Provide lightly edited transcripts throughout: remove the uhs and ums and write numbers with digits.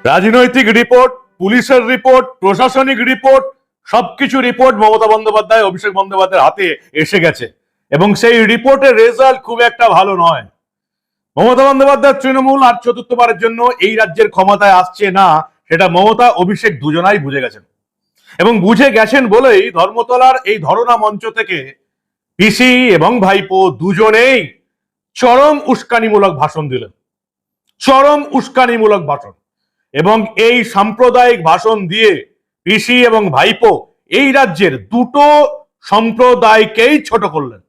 রাজনৈতিক রিপোর্ট, পুলিশের রিপোর্ট, প্রশাসনিক রিপোর্ট, সবকিছু রিপোর্ট মমতা বন্দ্যোপাধ্যায়, অভিষেক বন্দ্যোপাধ্যায়ের হাতে এসে গেছে এবং সেই রিপোর্টের রেজাল্ট খুব একটা ভালো নয়। মমতা বন্দ্যোপাধ্যায় তৃণমূল আর চতুর্থবারের জন্য এই রাজ্যের ক্ষমতায় আসছে না, সেটা মমতা অভিষেক দুজনাই বুঝে গেছেন এবং বুঝে গেছেন বলেই ধর্মতলার এই ধরনা মঞ্চ থেকে পিসি এবং ভাইপো দুজনেই চরম উস্কানিমূলক ভাষণ দিলেন, চরম উস্কানিমূলক ভাষণ। এবং এই সাম্প্রদায়িক ভাষণ দিয়ে পিসি এবং ভাইপো এই রাজ্যের দুটো সম্প্রদায়কেই ছোট করলেন।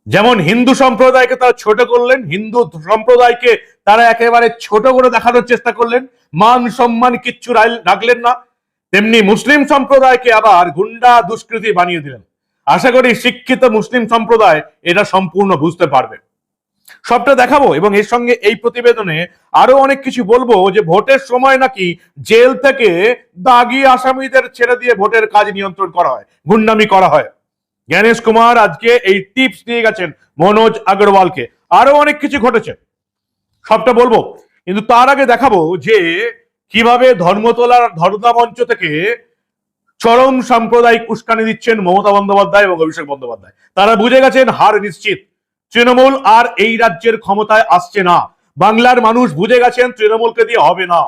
যেমন হিন্দু সম্প্রদায়কে তারা ছোট করলেন, হিন্দু সম্প্রদায়কে তারা একেবারে ছোট করে দেখানোর চেষ্টা করলেন, মান সম্মান কিচ্ছু রাখলেন না। তেমনি মুসলিম সম্প্রদায়কে আবার গুন্ডা দুষ্কৃতী বানিয়ে দিলেন। আশা করি শিক্ষিত মুসলিম সম্প্রদায় এটা সম্পূর্ণ বুঝতে পারবে। সবটা দেখাবো এবং এর সঙ্গে এই প্রতিবেদনে আরো অনেক কিছু বলবো, যে ভোটের সময় নাকি জেল থেকে দাগি আসামিদের ছেড়ে দিয়ে ভোটের কাজ নিয়ন্ত্রণ করা হয়, গুন্ডামি করা হয়। জ্ঞানেশ কুমার আজকে এই টিপস দিয়ে গেছেন মনোজ আগরওয়ালকে। আরো অনেক কিছু ঘটেছে, সবটা বলবো, কিন্তু তার আগে দেখাবো যে কিভাবে ধর্মতলার ধর্ণা মঞ্চ থেকে চরম সাম্প্রদায়িক উস্কানি দিচ্ছেন মমতা বন্দ্যোপাধ্যায় এবং অভিষেক বন্দ্যোপাধ্যায়। তারা বুঝে গেছেন হার নিশ্চিত, তৃণমূল আর এই রাজ্যের ক্ষমতায় আসছে না। বাংলার মানুষ বুঝে গেছেন তৃণমূলকে দিয়ে হবে না।